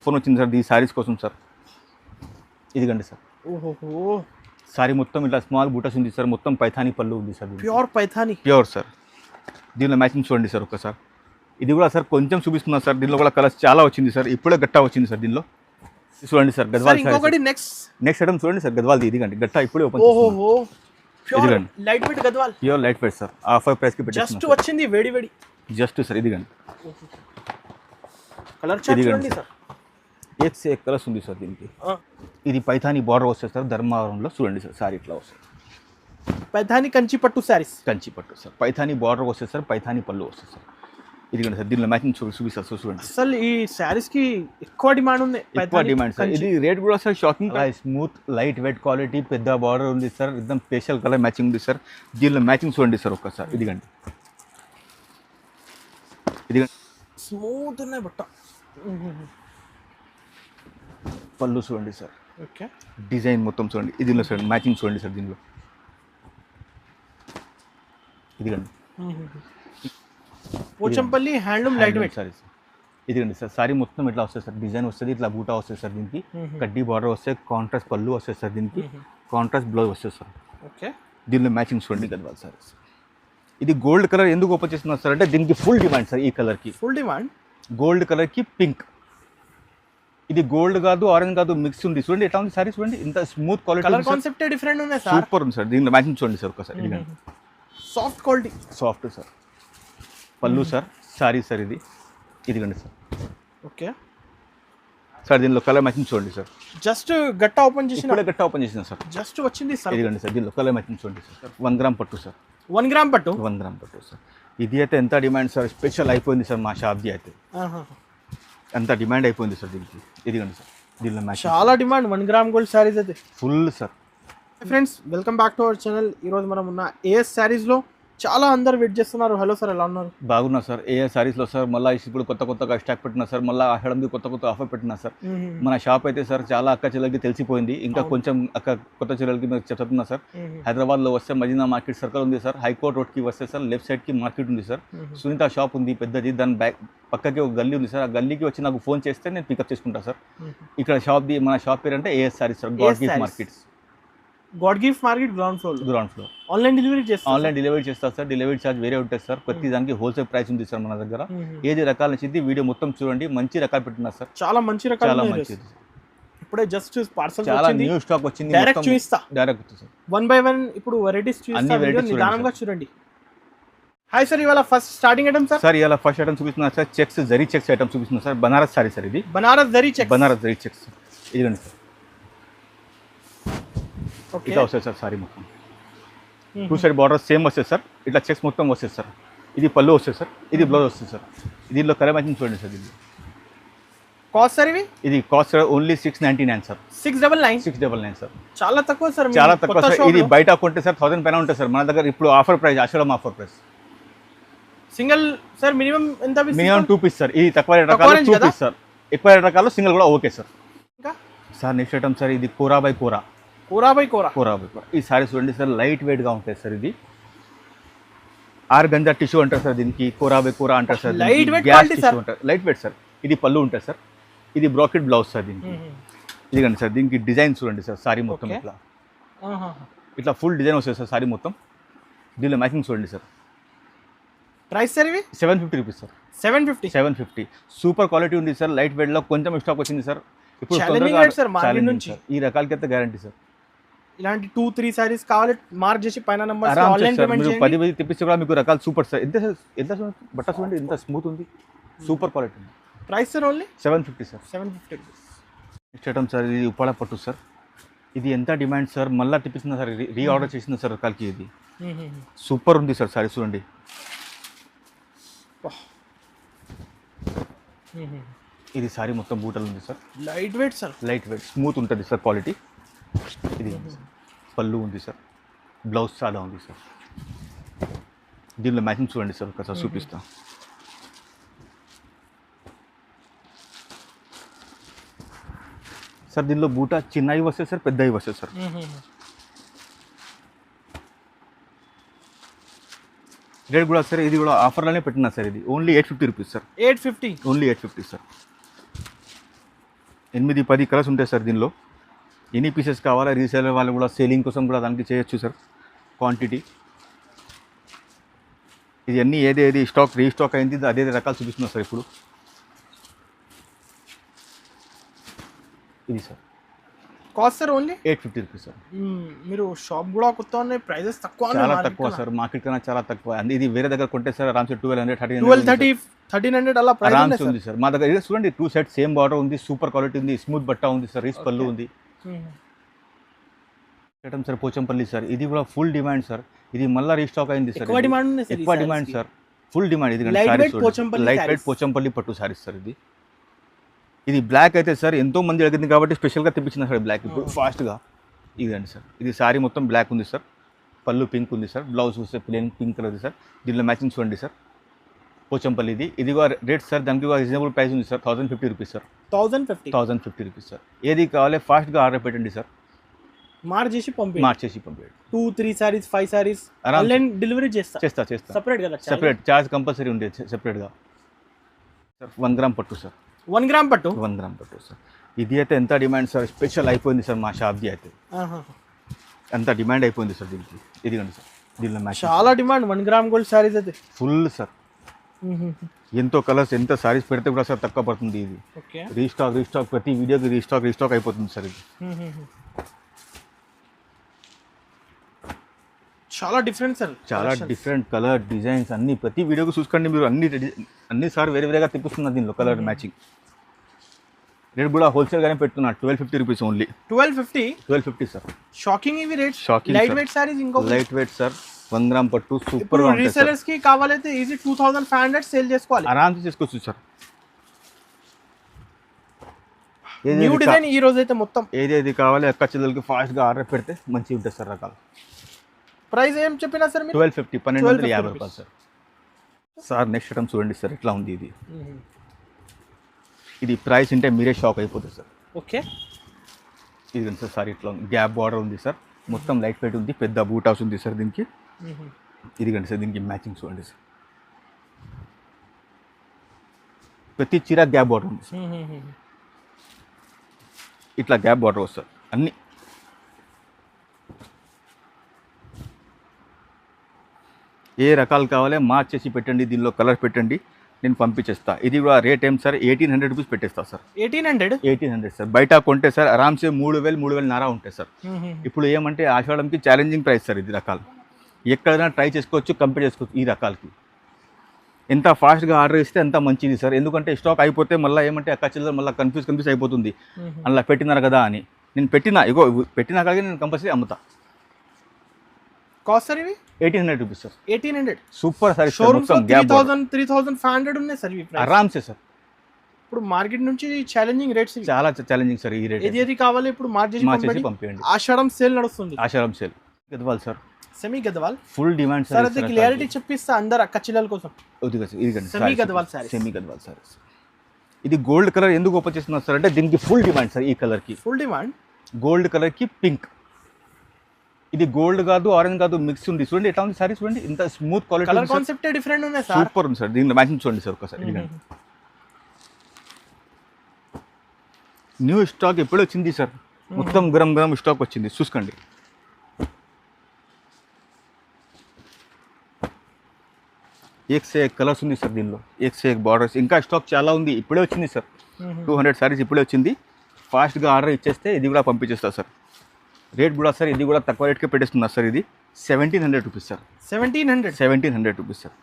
Phone వచ్చింది sir ఈ శారీస్ కోసం సార్. ఇదిగండి సార్. ఓహో, సారీ మొత్తం ఇట్లా స్మాల్ బూటస్ ఉంది సార్. మొత్తం పైథానీ పళ్ళు ఉంది sir. Pure Paithani. Pure sir. దీనిలో మ్యాచింగ్ చూడండి సార్ ఒక్కసారి. ఇది కూడా సార్ కొంచెం చూపిస్తున్నా సార్. దీనిలో కూడా కలర్స్ చాలా వచ్చింది సార్. ఇప్పుడే గట్టా వచ్చింది సార్. దీనిలో చూడండి సార్ గద్వాల్ ఇంకొకటి నెక్స్ట్ ఐటమ్ చూడండి సార్. గద్వాల్ది ఇదిగండి గట్టా ఇప్పుడే ఓపెన్ ఓహో, ప్యూర్ ఇదిగండి. Light weight Gadwal. Pure light weight sir. Offer ప్రైస్కి జస్ట్ పెట్టేస్తున్నాం వచ్చింది వేడి వేడి. Just sir. ఇదిగండి కలర్ చార్ట్ ఇదిగండి చూడండి సార్. సార్. ఏక్ సే ఏక్ కలర్స్ ఉంది సార్ దీనికి. ఇది పైథానీ బార్డర్ వస్తుంది సార్. ధర్మవరంలో చూడండి సార్. సారీ ఇట్లా వస్తుంది. పైథానీ కంచి పట్టు శారీస్. కంచి పట్టు సార్. పైథానీ బార్డర్ వస్తుంది సార్. పైథానీ పళ్ళు వస్తుంది సార్. ఇదిగండి సార్. దీనిలో మ్యాచింగ్ చూపిస్తారు సార్. చూడండి అసలు ఈ శారీస్ కి ఎక్కువ డిమాండ్ ఉంది. ఎక్కువ డిమాండ్ సార్. ఇది రేట్ కూడా sir shocking. Smooth light weight quality పెద్ద బార్డర్ ఉంది సార్. एकदम స్పెషల్ కలర్ మ్యాచింగ్ ఉంది సార్. దీనిలో మ్యాచింగ్ చూడండి సార్ ఒక్కసారి. ఇదిగండి ఇదిగండి స్మూత్ ఉన్నాయి బట్ట. పళ్ళు చూడండి సార్. ఓకే, డిజైన్ మొత్తం చూడండి. దీనిలో చూడండి మ్యాచింగ్ చూడండి సార్. దీనిలో ఇదిగండి Pochampally handloom light weight sari sir. ఇదిగండి సార్. సారీ మొత్తం ఇట్లా వస్తుంది సార్. డిజైన్ వస్తుంది. ఇట్లా బూటా వస్తుంది సార్. దీనికి కడ్డీ బార్డర్ వస్తుంది. కాంట్రాస్ట్ పళ్ళు వస్తుంది సార్. దీనికి కాంట్రాస్ట్ బ్లౌజ్ వస్తుంది సార్. ఓకే, దీనిలో మ్యాచింగ్ చూడండి గద్వాల్ సార్. ఇది గోల్డ్ కలర్ ఎందుకు ఓపెన్ చేస్తున్నారు సార్ అంటే దీనికి ఫుల్ డిమాండ్ సార్. ఈ కలర్కి ఫుల్ డిమాండ్. గోల్డ్ కలర్కి పింక్. ఇది గోల్డ్ కాదు ఆరెంజ్ కాదు మిక్స్ ఉంది. చూడండి ఎట్లా ఉంది సారీ. చూడండి ఇంత smooth colour quality. Concept different ఉన్నాయి సార్. సూపర్ ఉంది సార్. దీనిలో మ్యాచింగ్ చూడండి సార్ ఒకసారి. ఇదిగండి సాఫ్ట్ క్వాలిటీ. Soft sir. పళ్ళు సార్. Sorry sir. ఇది ఇదిగండి సార్. ఓకే సార్ దీనిలో కలర్ మ్యాచింగ్ చూడండి సార్. జస్ట్ గట్ట ఓపెన్ చేసిన ఇప్పుడే గట్టా ఓపెన్ చేసిన సార్. జస్ట్ వచ్చింది సార్. ఇదిగండి సార్. దీనిలో కలర్ మ్యాచింగ్ చూడండి సార్. 1 గ్రామ్ పట్టు సార్. 1 గ్రామ్ పట్టు. 1 గ్రామ్ పట్టు సార్. ఇది అయితే ఎంత డిమాండ్ సార్. స్పెషల్ అయిపోయింది సార్ మా షాప్ది అయితే. ఎంత డిమాండ్ అయిపోయింది సార్ దీనికి. ఇదిగండి సార్. దీనిలో మ్యాచింగ్ చాలా డిమాండ్ 1 గ్రామ్ గోల్డ్ శారీస్ అయితే full sir. Friends welcome back to our channel. ఈరోజు మనం ఉన్న ఏఎస్ శారీస్లో చాలా అందరు వెయిట్ చేస్తున్నారు. హలో సార్, ఎలా ఉన్నారు? బాగున్నా సార్. ఏ శారీస్లో సార్ మళ్ళీ ఇప్పుడు కొత్తగా స్టాక్ పెట్టినా సార్. మళ్ళీ ఆషాఢంది కొత్త ఆఫర్ పెట్టినా సార్. మన షాప్ అయితే సార్ చాలా అక్క చెల్లెలకి తెలిసిపోయింది. ఇంకా కొంచెం కొత్త చెల్లెలకి మీరు చెప్తున్నా సార్. హైదరాబాద్లో వస్తే మదీనా మార్కెట్ సర్కిల్ ఉంది సార్. హైకోర్ట్ రోడ్కి వస్తే సార్ లెఫ్ట్ సైడ్కి మార్కెట్ ఉంది సార్. సునీత షాప్ ఉంది పెద్దది. దాని పక్కకి ఒక గల్లీ ఉంది సార్. ఆ గల్లీకి వచ్చి నాకు ఫోన్ చేస్తే నేను పికప్ చేసుకుంటా సార్. ఇక్కడ షాప్ది మన షాప్ పేరు అంటే AS Sarees sir. God gift markets. God gift market ground floor. Online delivery చేస్తారు సార్. డెలివరీ ఛార్జ్ వేరే ఉంటుంది సార్. ప్రతి దానికి హోల్సేల్ ప్రైస్ ఉంది సార్ మన దగ్గర. ఏది రకాల నచ్చింది వీడియో మొత్తం చూడండి. మంచి రకాలు పెట్టినా సార్. చాలా మంచి రకాలు. చాలా మంచిది. ఇప్పుడే జస్ట్ పార్సల్ చాలా న్యూ స్టాక్ వచ్చింది. డైరెక్ట్ చూపిస్తా. Direct sir. 1 by 1 ఇప్పుడు వెరైటీస్ చూపిస్తా. నిదానంగా చూడండి. హాయ్ సార్, ఇవాళ first starting item sir. Sir ఇలా ఫస్ట్ ఐటమ్ చూపిస్తున్నా sir. Checks zari checks item చూపిస్తున్నా సార్. Banaras sorry sir. ఇది బనారస్ జరీ చెక్స్. ఇదిగండి సార్. ఇట్లా వస్తుంది సార్. సారీ మొత్తం 2 సైడ్ బార్డర్ సేమ్ వస్తుంది సార్. ఇట్లా చెక్స్ మొత్తం వస్తుంది సార్. ఇది పళ్ళు వస్తుంది సార్. ఇది బ్లౌజ్ వస్తుంది సార్. దీనిలో కలర్ మ్యాచింగ్ చూడండి సార్. ఇది కాస్ట్ సార్ ఇది కాస్ట్ ఓన్లీ 699 సార్. 699 సార్. చాలా తక్కువ సార్. చాలా తక్కువ సార్. ఇది బయట కొంటే సార్ 1000 పైన ఉంటుంది సార్. మన దగ్గర ఇప్పుడు offer price. Ashadham offer price. Single sir minimum ఎంత? Minimum 2 piece sir. ఇది తక్కువ రేట్ రకాలు 2 పీస్ సార్. ఎక్కువ రేట్ రకాలు సింగిల్ కూడా okay sir. Sir next item sir. ఇది కోరా బై కోరా. ఈ సారీ చూడండి సార్. లైట్ వెయిట్ గా ఉంటాయి సార్. ఇది ఆర్గంజా టిష్యూ అంటారు సార్. దీనికి కోరా బై కోరా అంటారు సార్. Light weight sir. ఇది పళ్ళు ఉంటుంది సార్. ఇది బ్రాకెట్ బ్లౌజ్ సార్. దీనికి ఇదిగండి సార్. దీనికి డిజైన్ చూడండి సార్. సారీ మొత్తం ఇట్లా ఫుల్ డిజైన్ వస్తుంది సార్. సారీ మొత్తం దీనిలో మ్యాచింగ్ చూడండి సార్. ప్రైస్ సార్ ఇవి 750 రూపీస్ సార్. 750 సూపర్ క్వాలిటీ ఉంది సార్. లైట్ వెయిట్ లో కొంచెం స్టాక్ వచ్చింది సార్. ఇప్పుడు ఈ రకాలకి అయితే గ్యారంటీ సార్. ఇలాంటి 2-3 సారీస్ కావాలి మార్క్ చేసి పైన నంబర్ 10 తెప్పిస్తే కూడా మీకు రకాలు సూపర్ సార్. ఎంత బట్ట చూడండి. ఎంత స్మూత్ ఉంది. Super quality. Price sir only 750 sir. 750. Next item sir. ఇది ఉప్పాడ పట్టు సార్. ఇది ఎంత డిమాండ్ సార్. మళ్ళీ తెప్పిస్తున్నా సార్. రీఆర్డర్ చేసిన సార్ రకాలకి. ఇది సూపర్ ఉంది సార్. సారీ చూడండి. ఇది సారీ మొత్తం బూటలు ఉంది sir. Light weight sir. Light wait smooth ఉంటుంది సార్ క్వాలిటీ. ఇది పళ్ళు ఉంది సార్. బ్లౌజ్ చాలా ఉంది సార్. దీనిలో మ్యాచింగ్ చూడండి సార్. ఒకసారి చూపిస్తా. సార్ దీనిలో బూటా చిన్నవి వస్తాయి సార్. పెద్దవి వస్తాయి సార్. రేట్ కూడా సార్. ఇది కూడా ఆఫర్లోనే పెట్టినా సార్. ఇది only 850 rupees sir. 850 only 850 sir. 8-10 colours ఉంటాయి సార్ దీనిలో. ఎన్ని పీసెస్ కావాలా రీసేలర్ వాళ్ళు కూడా సేలింగ్ కోసం కూడా దానికి చేయొచ్చు సార్ క్వాంటిటీ. ఇది అన్నీ ఏది స్టాక్ రీస్టాక్ అయింది అదే రకాలు చూపిస్తున్నారు సార్ ఇప్పుడు. ఇది sir cost sir only 850 rupees sir. మీరు షాప్ కూడా కొత్త ఉన్నాయి, ప్రైజెస్ తక్కువ చాలా తక్కువ సార్, మార్కెట్ కన్నా చాలా తక్కువ. ఇది వేరే దగ్గర కొంటే సార్ అరామ్స్ 1300 అలా ప్రైస్ ఉంది సార్. మా దగ్గర చూడండి 2 సెట్ సేమ్ బార్డర్ ఉంది, సూపర్ క్వాలిటీ ఉంది, స్మూత్ బట్ట ఉంది సార్, రీచ్ పళ్ళు ఉంది. సార్ పోచంపల్లి సార్, ఇది కూడా ఫుల్ డిమాండ్ సార్. ఇది మళ్ళీ రీస్టాక్ అయింది సార్, ఎక్కువ డిమాండ్ సార్, ఫుల్ డిమాండ్. ఇది లైట్ వెయిట్ పోచంపల్లి పట్టు సారీస్ సార్. ఇది బ్లాక్ అయితే సార్ ఎంతో మంది అడిగింది కాబట్టి స్పెషల్గా తెప్పించిన సార్ బ్లాక్ ఇప్పుడు ఫాస్ట్గా. ఇదండి సార్, ఇది సారీ మొత్తం బ్లాక్ ఉంది సార్, పళ్ళు పింక్ ఉంది సార్, బ్లౌజ్ చూస్తే ప్లేన్ పింక్ కలర్ సార్. దీనిలో మ్యాచింగ్ చూడండి సార్, పోచంపల్లి ఇది కూడా రేట్ సార్, దానికి రీజనబుల్ ప్రైస్ ఉంది sir, 1050 rupees sir. 1050 rupees sir. ఏది కావాలి ఫాస్ట్గా ఆర్డర్ పెట్టండి సార్, మార్చేసి పంపించండి. 2-3 సారీస్ 5 సారీస్ ఆన్లైన్ డెలివరీ చేస్తా సెపరేట్ చార్జ్ కంపల్సరీ ఉండేది సెపరేట్గా సార్. 1 గ్రామ్ పట్టు సార్, 1 గ్రామ్ పట్టు సార్. ఇది అయితే ఎంత డిమాండ్ సార్, స్పెషల్ అయిపోయింది సార్ మా షాప్ది అయితే, ఎంత డిమాండ్ అయిపోయింది సార్ దీనికి. ఇదిగోండి సార్, దీనిలో మ్యాచ్ చాలా డిమాండ్ 1 గ్రామ్ గోల్డ్ సారీస్ అయితే ఫుల్ సార్. ఎంతో కలర్స్ ఎంత సారీస్ పెడితే కూడా సార్ తక్కువ పడుతుంది. ఇది రీస్టాక్ ప్రతి వీడియోకి రీస్టాక్ అయిపోతుంది సార్. ఇది చాలా డిఫరెంట్ సార్, చాలా డిఫరెంట్ కలర్ డిజైన్స్ అన్ని ప్రతి వీడియోకి చూసుకోండి మీరు. అన్ని సార్ వేరేగా తెప్పిస్తున్నారు దీనిలో కలర్ మ్యాచింగ్. రేట్ కూడా హోల్సేల్ గానే పెడుతున్నా 1250 రూపీస్ ఓన్లీ. 1250 సార్. షాకింగ్ ఇవి రేట్. లైట్ వెయిట్ సారీస్, ఇంకో లైట్ వెయిట్ సార్, 1 గ్రామ్ పట్టు సూపర్ గా ఉంటుంది. రీసెలర్స్ కి కావాలైతే ఈజీ 2500 సేల్ చేసుకోవాలి, ఆరాంగా చేసుకోవచ్చు సార్. న్యూ డిజైన్ ఈ రోజు అయితే మొత్తం ఏది కావాలి అక్క చెల్లెలకి ఫాస్ట్ గా ఆర్డర్ పెడితే మంచిగా ఉంటుంది సార్ రకాలు. ప్రైస్ ఏం చెప్పినా సార్ మీరు? 1250 రూపాయలు సార్. సార్ నెక్స్ట్ ఐటమ్ చూడండి సార్, ఎట్లా ఉంది ఇది. ఇది ప్రైస్ అంటే మీరే షాక్ అయిపోతుంది సార్. ఓకే, ఇది సార్ సారీ ఇట్లా ఉంది, గ్యాప్ బార్డర్ ఉంది సార్, మొత్తం లైట్ వెయిట్ ఉంది, పెద్ద బూటాస్ ఉంది సార్ దీనికి. ఇదిగండి సార్, దీనికి మ్యాచింగ్ చూడండి సార్, ప్రతి చీర గ్యాప్ బార్డర్ ఉంది సార్. ఇట్లా గ్యాప్ బార్డర్ వస్తుంది అన్ని. ఏ రకాలు కావాలి మార్చేసి పెట్టండి, దీనిలో కలర్ పెట్టండి, నేను పంపించేస్తా. ఇది కూడా రేట్ ఏం సార్, 1800 రూపీస్ పెట్టేస్తా సార్. 1800 సార్. బయట కొంటే సార్ ఆరామ్సే 3000-3500 ఉంటాయి సార్. ఇప్పుడు ఏమంటే ఆషాఢంకి ఛాలెంజింగ్ ప్రైస్ సార్. ఇది రకాలు ఎక్కడైనా ట్రై చేసుకోవచ్చు, కంపేర్ చేసుకోవచ్చు. ఈ రకాలకి ఎంత ఫాస్ట్గా ఆర్డర్ ఇస్తే అంత మంచిది సార్. ఎందుకంటే స్టాక్ అయిపోతే మళ్ళీ ఏమంటే అక్క చిల్లర మళ్ళీ కన్ఫ్యూజ్ అయిపోతుంది, అలా పెట్టినారు కదా అని. నేను పెట్టినా కానీ నేను కంపల్సరీ అమ్ముతా. కాస్ట్ సార్ ఇవి 1800 రూపీస్ సార్. 1800 super sir. 3500 ఉన్నాయి సార్ ఇవి ఆరామ్సే సార్. ఇప్పుడు మార్కెట్ నుంచి ఛాలెంజింగ్ రేట్స్, చాలా ఛాలెంజింగ్ సార్. ఈ రేట్ ఏది కావాలి ఇప్పుడు మార్చేసి పంపించండి. ఆషాఢం సేల్ నడుస్తుంది. Ashadham sale Gadwal sir, semi Gadwal full demand sir. అది క్లియారిటీ చెప్పిస్తా అందరు అక్క చిల్లల కోసం. సెమీ గద్వాల్ సారీస్. ఇది గోల్డ్ కలర్ ఎందుకు ఓపెన్ చేస్తున్నారు సార్ అంటే దీనికి ఫుల్ డిమాండ్ సార్. ఈ కలర్ కి ఫుల్ డిమాండ్. గోల్డ్ కలర్ కి పింక్. ఇది గోల్డ్ కాదు, ఆరెంజ్ కాదు, మిక్స్ ఉంది. చూడండి ఎట్లా ఉంది సారీ, చూడండి ఇంత smooth quality. Colour concept different ఉన్నాయి సార్, సూపర్ ఉంది సార్. దీనిలో మ్యాచింగ్ చూడండి సార్ ఒకసారి. న్యూ స్టాక్ ఎప్పుడు వచ్చింది సార్, మొత్తం గ్రామ్ స్టాక్ వచ్చింది, చూసుకోండి. ఏక్ కలర్స్ ఉంది సార్ దీనిలో, ఏక్ బార్డర్స్. ఇంకా స్టాక్ చాలా ఉంది, ఇప్పుడే వచ్చింది సార్. 200 సారీస్ ఇప్పుడే వచ్చింది. ఫాస్ట్గా ఆర్డర్ ఇచ్చేస్తే ఇది కూడా పంపించేస్తా సార్. రేట్ కూడా సార్, ఇది కూడా తక్కువ రేట్కే పెట్టేస్తున్నారు సార్. ఇది 1700 rupees sir. 1700 rupees sir.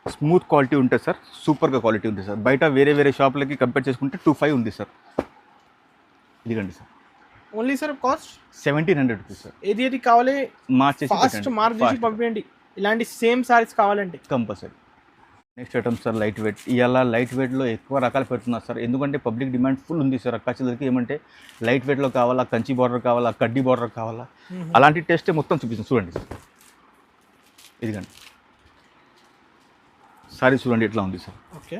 Smooth quality ఉంటుంది సార్, సూపర్గా క్వాలిటీ ఉంటుంది సార్. బయట వేరే షాప్లకి కంపేర్ చేసుకుంటే 2500 ఉంది సార్. ఇదిగండి sir, only sir cost 1700 rupees sir. ఏది కావాలి మార్చేసి పంపించండి. ఇలాంటి సేమ్ సారీస్ కావాలంటే compulsory. Next item sir light weight. ఇవాళ లైట్ వెయిట్లో ఎక్కువ రకాలు పెడుతున్నారు సార్, ఎందుకంటే పబ్లిక్ డిమాండ్ ఫుల్ ఉంది సార్. అక్క చెల్లెలకి ఏమంటే లైట్ వెయిట్లో కావాలా, కంచి బార్డర్ కావాలా, కడ్డీ బార్డర్ కావాలా, అలాంటి టేస్టే మొత్తం చూపిస్తాను. చూడండి సార్, ఇదిగండి సారీ చూడండి ఎట్లా ఉంది సార్. ఓకే,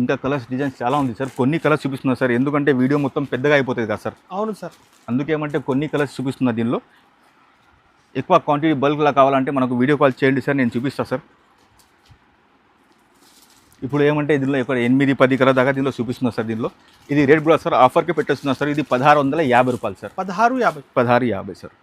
ఇంకా కలర్స్ డిజైన్స్ చాలా ఉంది సార్. కొన్ని కలర్స్ చూపిస్తున్నారు సార్, ఎందుకంటే వీడియో మొత్తం పెద్దగా అయిపోతుంది కదా సార్. అవును సార్. అందుకేమంటే కొన్ని కలర్స్ చూపిస్తున్నారు. దీనిలో ఎక్కువ క్వాంటిటీ బల్క్లా కావాలంటే మనకు వీడియో కాల్ చేయండి సార్, నేను చూపిస్తాను సార్. ఇప్పుడు ఏమంటే దీనిలో ఒక 8-10 కలర్ దాకా దీనిలో చూపిస్తున్నారు సార్. దీనిలో ఇది రేట్ కూడా సార్ ఆఫర్కి పెట్టేస్తున్నారు సార్. ఇది 1650 రూపాయలు సార్. 1650. 1650 సార్.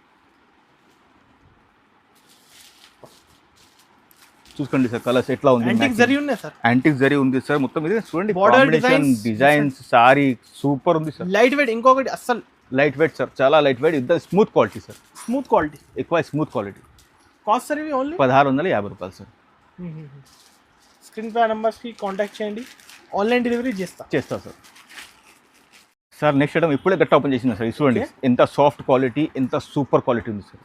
చూసుకోండి సార్ కలర్స్ ఎట్లా ఉంది. యాంటిక్ జరీ ఉన్నాయి సార్. యాంటిక్ జరీ ఉంది సార్. మొత్తం ఇది చూడండి Border combination designs sorry super ఉంది సార్. Light wait. ఇంకొకటి అస్సలు లైట్ వెయిట్ సార్, చాలా లైట్ వెయిట్. ఇద్దరు smooth quality sir. Smooth quality, ఎక్కువ స్మూత్ క్వాలిటీ. కాస్ట్ సార్ ఇవి ఓన్లీ 1650 రూపాయలు సార్. స్క్రీన్ పై నెంబర్స్కి కాంటాక్ట్ చేయండి, ఆన్లైన్ డెలివరీ చేస్తా సార్. సార్ నెక్స్ట్ ఐటమ్ ఇప్పుడే గట్ట ఓపెన్ చేసిన సార్. చూడండి ఎంత సాఫ్ట్ క్వాలిటీ, ఎంత సూపర్ క్వాలిటీ ఉంది sir.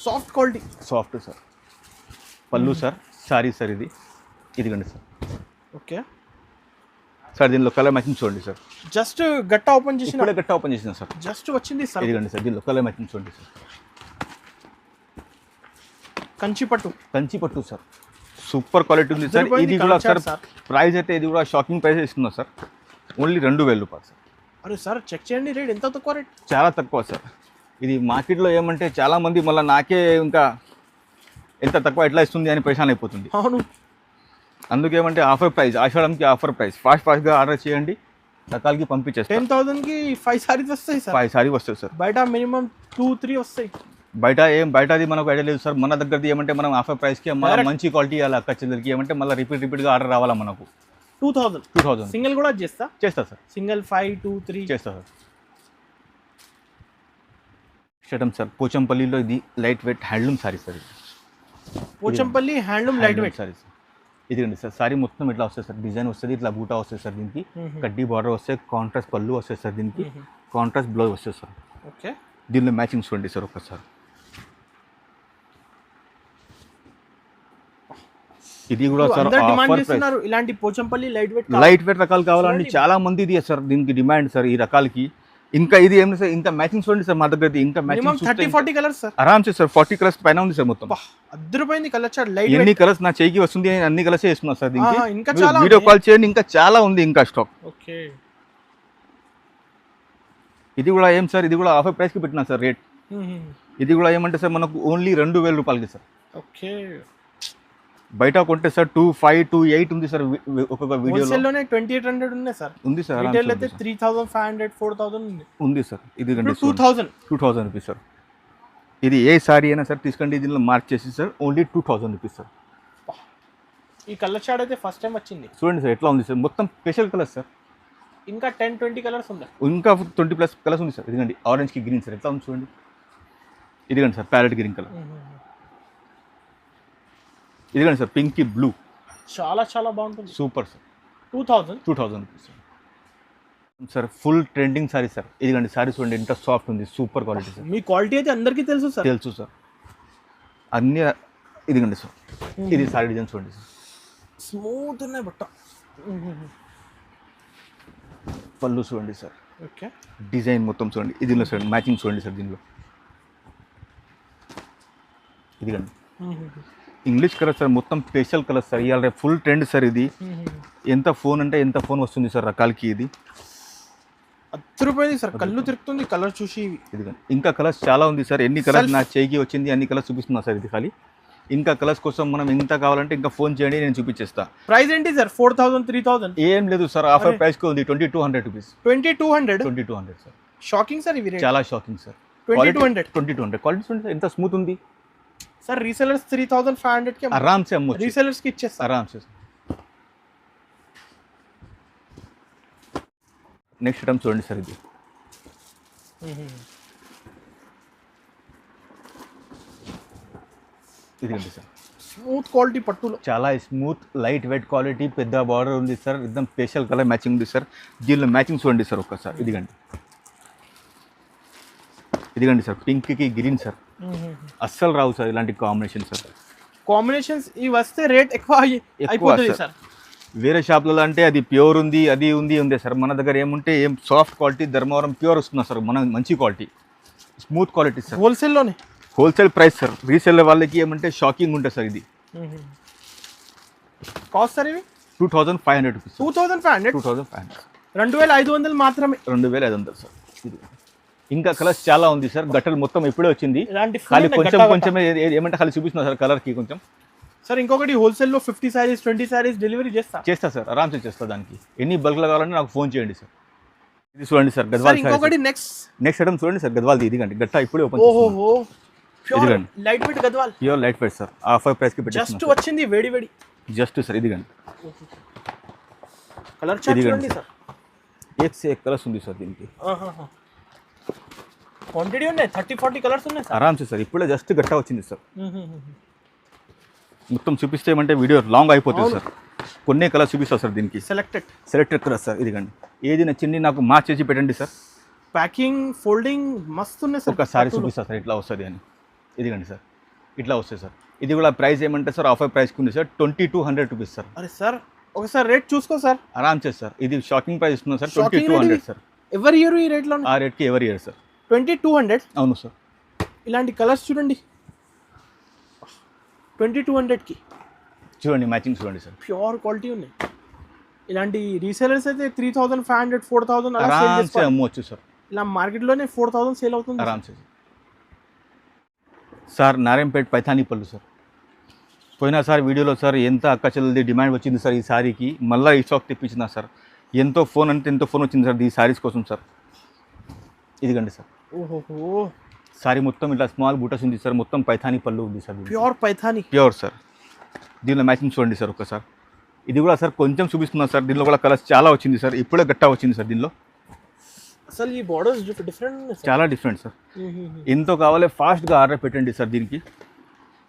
Soft quality, soft sir. పళ్ళు సార్, సారీ సార్. ఇదిగండి సార్. ఓకే సార్ దీనిలో కలర్ మ్యాచింగ్ చూడండి సార్. జస్ట్ గట్ట ఓపెన్ చేసిన, ఇప్పుడే గట్ట ఓపెన్ చేసిన సార్. జస్ట్ వచ్చింది సార్. ఇదిగండి సార్. దీనిలో కలర్ మ్యాచింగ్ చూడండి సార్. కంచి పట్టు సార్, సూపర్ క్వాలిటీ ఉంది సార్. ఇది కూడా సార్ ప్రైస్ అయితే ఇది కూడా షాకింగ్ ప్రైస్ ఇస్తున్నా సార్. ఓన్లీ 2000 రూపాయలు సార్. అరే సార్ చెక్ చేయండి రేట్, ఎంత తక్కువ రేట్. చాలా తక్కువ సార్. ఇది మార్కెట్లో ఏమంటే చాలా మంది మళ్ళీ నాకే ఇంకా ఎంత తక్కువ ఎట్లా ఇస్తుంది అని పరిశాన్ అయిపోతుంది. అవును, అందుకేమంటే ఆఫర్ ప్రైస్, ఆషాఢంకి ఆఫర్ ప్రైస్. ఫాస్ట్గా ఆర్డర్ చేయండి, రకాలకి పంపించేస్తాం. 10,000కి 5 సారీస్ వస్తాయి సార్. 5 సారీ వస్తాయి సార్. బయట మినిమం 2-3 వస్తాయి. బయటది మనకు ఐడియా లేదు సార్. మన దగ్గరది ఏమంటే మనం ఆఫర్ ప్రైస్కి మన మంచి క్వాలిటీ ఇవ్వాలి అక్క చెల్లెలకి. ఏమంటే మళ్ళీ రిపీట్గా ఆర్డర్ రావాలా మనకు. 2000 సింగిల్ కూడా చేస్తా సార్. సింగిల్ 5, 2, 3 చేస్తా సార్. షటం సార్ పోచంపల్లిలో ఇది light weight handloom sari sir. Pochampally handloom light weight sari sir. ఇదిగండి సార్. సారీ మొత్తం ఇట్లా వస్తుంది సార్. డిజైన్ వస్తుంది, ఇట్లా బూటా వస్తుంది సార్. దీనికి కడ్డీ బార్డర్ వస్తాయి, కాంట్రాస్ట్ పళ్ళు వస్తాయి సార్. దీనికి కాంట్రాస్ట్ బ్లౌజ్ వస్తుంది సార్. ఓకే దీనిలో మ్యాచింగ్ చూడండి సార్ ఒక్కసారి. ఇది కూడా సార్ ఆఫర్ ప్రైస్. ఇలాంటి పోచంపల్లి లైట్ వెయిట్ రకాలు కావాలండి చాలా మంది ఇది సార్. దీనికి డిమాండ్ సార్ ఈ రకాలకి. ఇంకా ఇది ఏమి సార్, ఇంకా మ్యాచింగ్ చూడండి సార్ మా దగ్గర. ఇంకా మ్యాచింగ్ 30-40 కలర్స్ సార్ ఆరామ్సే సార్. 40 కలర్స్ పైన ఉంది సార్ మొత్తం. అద్భుతమైంది కలర్ చార్ట్. లైట్ ఎన్ని కలర్స్ నా చేయికి వస్తుంది అన్ని కలర్స్ వేస్తున్నా సార్. దీనికి ఇంకా చాలా వీడియో కాల్ చేయండి, ఇంకా చాలా ఉంది ఇంకా స్టాక్. ఓకే ఇది కూడా ఏం సార్, ఇది కూడా ఆఫర్ ప్రైస్కి పెట్టినా సార్ రేట్. ఇది కూడా ఏమంటే సార్ మనకు ఓన్లీ 2000 రూపాయలకి సార్. ఓకే బయట కొంటే సార్ 2,500, 2,800 ఉంది సార్. ఒక్కొక్క వీడియోలోనే 2,800 ఉన్నాయి సార్. ఉంది సార్. రిటైల్ అయితే 3,500, 4,000 ఉంది సార్. ఇది 2,000 రూపీస్ సార్. ఇది ఏ సారీ అయినా సార్ తీసుకోండి, దీనిలో మార్క్ చేసి సార్ ఓన్లీ 2,000 రూపీస్ సార్. ఈ కలర్ షాడ్ అయితే ఫస్ట్ టైం వచ్చింది. చూడండి సార్ ఎట్లా ఉంది సార్. మొత్తం స్పెషల్ కలర్స్ సార్. ఇంకా 10-20 కలర్స్ ఉన్నాయి. ఇంకా 20+ కలర్స్ ఉంది సార్. ఇదిగండి ఆరెంజ్కి గ్రీన్ సార్ ఎట్లా ఉంది చూడండి. ఇదిగండి సార్ ప్యారెట్ గ్రీన్ కలర్. ఇదిగండి సార్ పింక్ బ్లూ. చాలా చాలా బాగుంటుంది. Super sir. 2,000 rupees sir. Full trending sari sir. ఇదిగండి సారీ చూడండి ఎంత సాఫ్ట్ ఉంది, సూపర్ క్వాలిటీ సార్. మీ క్వాలిటీ అయితే అందరికీ తెలుసు సార్. అన్ని ఇదిగండి సార్. ఇది సారీ డిజైన్ చూడండి సార్. స్మూత్ ఉన్నాయి బట్ట. పళ్ళు చూడండి సార్. ఓకే డిజైన్ మొత్తం చూడండి. దీనిలో చూడండి మ్యాచింగ్ చూడండి సార్. దీనిలో ఇదిగండి ఇంగ్లీష్ కలర్ సార్. మొత్తం స్పెషల్ కలర్ సార్. ఇవాళ ఫుల్ ట్రెండ్ సార్. ఇది ఎంత ఫోన్ అంటే ఎంత ఫోన్ వస్తుంది సార్ రకాలకి. ఇది రూపాయలు సార్. కళ్ళు తిరుగుతుంది కలర్ చూసి. ఇదిగండి ఇంకా కలర్స్ చాలా ఉంది సార్. ఎన్ని కలర్స్ నా చేయికి వచ్చింది అన్ని కలర్స్ చూపిస్తున్నా సార్. ఇది ఖాళీ ఇంకా కలర్స్ కోసం మనం ఎంత కావాలంటే ఇంకా ఫోన్ చేయండి, నేను చూపించేస్తా. ప్రైస్ ఏంటి సార్? 4,000, 3,000 ఏం లేదు సార్. ఆఫర్ ప్రైస్ ఉంది 2,200 రూపీస్. 2,200 సార్. షాకింగ్ సార్ ఇవి. చాలా షాకింగ్ సార్. 2,200 క్వాలిటీ ఎంత స్మూత్ ఉంది సార్. రీసెలర్స్ 3,500 కి ఆరామ్సే అమ్మొచ్చు. రీసెలర్స్ కి ఇచ్చేస్తా ఆరామ్సే. నెక్స్ట్ ఐటమ్ చూడండి సార్. ఇది ఇదిగండి సార్. స్మూత్ క్వాలిటీ పట్టులో చాలా స్మూత్ లైట్ వెయిట్ క్వాలిటీ. పెద్ద బార్డర్ ఉంది సార్. एकदम స్పెషల్ కలర్ మ్యాచింగ్ ఉంది సార్. దీనిలో మ్యాచింగ్ చూడండి సార్ ఒక్కసారి. ఇదిగండి సార్ పింక్కి గ్రీన్ సార్. అస్సలు రావు సార్ ఇలాంటి కాంబినేషన్ సార్. కాంబినేషన్స్ ఇవి వస్తే రేట్ ఎక్కువ అయిపోతుంది సార్. వేరే షాప్లలో అంటే అది ప్యూర్ ఉంది, అది ఉంది సార్. మన దగ్గర ఏముంటే ఏం సాఫ్ట్ క్వాలిటీ ధర్మవరం ప్యూర్ వస్తున్నా సార్. మన మంచి quality smooth quality sir. Wholesale price sir. Resale వాళ్ళకి ఏమంటే షాకింగ్ ఉంటుంది సార్. ఇది కాస్ట్ సార్ ఇవి 2,500 రూపీస్. 2,500 2,500 మాత్రమే. 2,500 సార్. ఇది ఇంకా కలర్స్ చాలా ఉంది సార్. గట్టలు మొత్తం ఇప్పుడే వచ్చింది. ఖాళీ కొంచెం ఏమంటే ఖాళీ చూపిస్తున్నా సార్ కలర్కి కొంచెం. సార్ ఇంకొకటి హోల్సేల్ లో 50 సారీస్ 20 సారీస్ డెలివరీ చేస్తా సార్, ఆరామ్సే చేస్తా. దానికి ఎన్ని బల్క్ కావాలంటే నాకు ఫోన్ చేయండి సార్. ఇది చూడండి సార్ గద్వాల్. ఇంకొకటి నెక్స్ట్ ఐటమ్ చూడండి సార్ గద్వాల్ది. ఇదిగండి గట్ట ఇప్పుడే ఓపెన్ ఓహో pure light weight Gadwal. Pure light weight sir. Offer price కి జస్ట్ వచ్చింది వేడి వేడి. జస్ట్ సార్ ఇదిగండి కలర్ చార్ట్ చూడండి సార్. एक से एक కలర్స్ ఉంది సార్ దీనికి. క్వాంటిటీ ఉన్నాయి 30-40 కలర్స్ ఉన్నాయి సార్. ఆరామ్సే సార్ ఇప్పుడే జస్ట్ గట్ట వచ్చింది సార్. మొత్తం చూపిస్తే ఏమంటే వీడియో లాంగ్ అయిపోతుంది సార్. కొన్ని కలర్స్ చూపిస్తా సార్ దీనికి. Selected colours sir. ఇదిగండి ఏది నచ్చింది నాకు మార్క్ చేసి పెట్టండి సార్. ప్యాకింగ్ ఫోల్డింగ్ మస్తు ఉన్నాయి సార్. ఒకసారి చూపిస్తా సార్ ఇట్లా వస్తుంది అని. ఇదిగండి సార్ ఇట్లా వస్తుంది సార్. ఇది కూడా ప్రైస్ ఏమంటే సార్ ఆఫర్ ప్రైస్కి ఉంది సార్ 2200 రూపీస్ సార్. అరే సార్ ఒకసారి రేట్ చూసుకో సార్. ఆరామ్సే సార్. ఇది షాకింగ్ ప్రైస్ ఇస్తున్నా సార్ 2200 సార్. ఎవరి ఇయర్ ఈ రేట్లో? ఆ రేట్కి ఎవరి ఇయర్ సార్ 2200. అవును సార్. ఇలాంటి కలర్స్ చూడండి 2200కి. చూడండి మ్యాచింగ్ చూడండి సార్. ప్యూర్ క్వాలిటీ ఉన్నాయి. ఇలాంటి రీసేలర్స్ అయితే 3500 4000 అలా సేల్ ఆరామ్సే చేసుకోవాలి. అమ్మవచ్చు సార్. ఇలా మార్కెట్లోనే 4000 సేల్ అవుతుంది ఆరామ్సే సార్. నారాయణపేట్ పైథానీ పళ్ళు సార్. పోయినా సార్ వీడియోలో సార్ ఎంత అక్క చెల్లెలది డిమాండ్ వచ్చింది సార్ ఈ సారీకి. మళ్ళీ ఈ స్టాక్ తెప్పించిన సార్. ఎంతో ఫోన్ వచ్చింది సార్ ఈ సారీస్ కోసం సార్. ఇదిగండి సార్. ఓహో సారీ మొత్తం ఇట్లా స్మాల్ బూటస్ ఉంది సార్. మొత్తం పైథానీ పళ్ళు ఉంది sir. Pure Paithani. Pure sir. దీనిలో మ్యాచింగ్ చూడండి సార్ ఒకసారి. ఇది కూడా సార్ కొంచెం చూపిస్తున్నా సార్. దీనిలో కూడా కలర్స్ చాలా వచ్చింది సార్. ఇప్పుడే గట్టా వచ్చింది సార్. దీనిలో అసలు ఈ బోర్డర్స్ డిఫరెంట్, చాలా డిఫరెంట్ సార్. ఎంతో కావాలి ఫాస్ట్గా ఆర్డర్ పెట్టండి సార్. దీనికి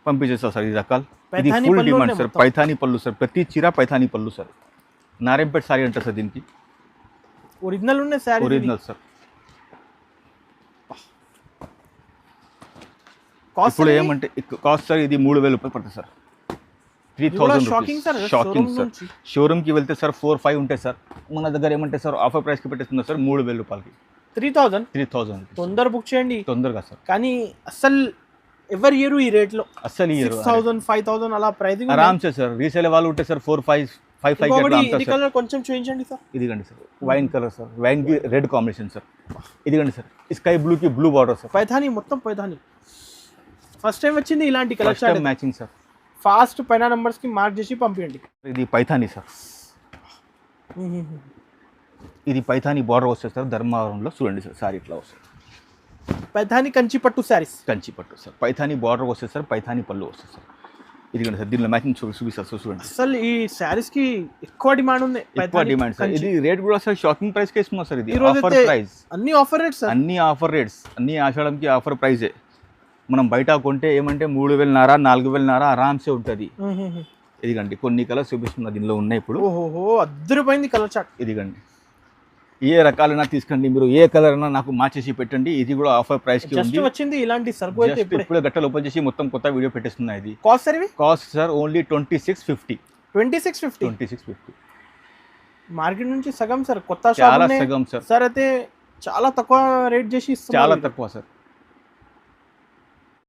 పంపించేస్తా సార్. ఈ రకాలు ఇది ఫుల్ డిమాండ్ సార్. పైథానీ పళ్ళు సార్. ప్రతి చీర పైథానీ పళ్ళు సార్. నారాయణపేట సారీ అంటారు సార్ దీనికి. ఒరిజినల్ ఉన్నాయి సార్. Original sir. ఇప్పుడు ఏమంటే కాస్ట్ సార్ ఇది 3000 రూపాయలు పడుతుంది సార్. 3000 shocking sir. షోరూమ్కి వెళ్తే సార్ 4-5 ఉంటాయి సార్. మన దగ్గర ఏమంటే సార్ ఆఫర్ ప్రైస్కి పెట్టేస్తున్నా సార్ 3000 రూపాయలకి. 3000 తొందర బుక్ చేయండి తొందరగా సార్. కానీ అసలు ఎవరి ఇయర్ ఈ రేట్లో అసలు 6000 5000 అలా ప్రైసింగ్ ఆరామ్సే సార్. రీసేల్ వాళ్ళు ఉంటే సార్ 4-5 కలర్ కొంచెం చూపించండి సార్. ఇదిగండి sir wine colour sir. Wine కి రెడ్ కాంబినేషన్ సార్. ఇదిగండి సార్ స్కై బ్లూ కి బ్లూ బార్డర్ సార్. పైథానీ మొత్తం పైథానీ. ఫస్ట్ టైం వచ్చింది ఇలాంటి colour chart. Matching sir. Fast పైన నంబర్స్ కి మార్క్ చేసి పంపించండి. ఇది పైథానీ సార్. ఇది పైథానీ బార్డర్ వస్తుంది సార్. ధర్మవరంలో చూడండి సార్ సారీ ఇట్లా వస్తుంది. పైథానీ కంచి పట్టు సారీస్. కంచి పట్టు సార్. పైథానీ బార్డర్ వస్తుంది సార్. పైథానీ పళ్ళు వస్తుంది సార్. ఇదిగండి సార్ దీనిలో మ్యాచింగ్ చూపిస్తారు సార్. చూడండి అసలు ఈ సారీస్ కి ఎక్కువ డిమాండ్ ఉంది. ఎక్కువ డిమాండ్ సార్. ఇది రేట్ కూడా సార్ షాకింగ్ ప్రైస్ కి ఇస్తున్నా సార్. ఇది ఆఫర్ ప్రైస్. అన్ని ఆఫర్ రేట్స్. అన్ని ఆఫర్ రేట్స్. అన్ని ఆషాఢంకి ఆఫర్ ప్రైజే. మనం బయట కొంటే ఏమంటే 3000-4000 ఆరామ్సే ఉంటుంది. ఇదిగండి కొన్ని కలర్స్ చూపిస్తున్నా దీనిలో ఉన్నాయి ఇప్పుడు. ఓహో అద్దరిపోయింది కలర్ చార్ట్. ఇదిగండి ఏ రకాలైనా తీసుకోండి మీరు. ఏ కలర్ అయినా నాకు మార్చేసి పెట్టండి. ఇది కూడా ఆఫర్ ప్రైస్ కి ఉంది. వచ్చింది ఇలాంటి సరుకు అయితే ఇప్పుడు గట్టలు ఓపెన్ చేసి మొత్తం కొత్త వీడియో పెట్టేస్తున్నా. ఇది కాస్ట్ సార్ ఓన్లీ 2650. మార్కెట్ నుంచి సగం సార్. కొత్త చాలా సగం సార్. సార్ అయితే చాలా తక్కువ రేట్ చేసి చాలా తక్కువ సార్.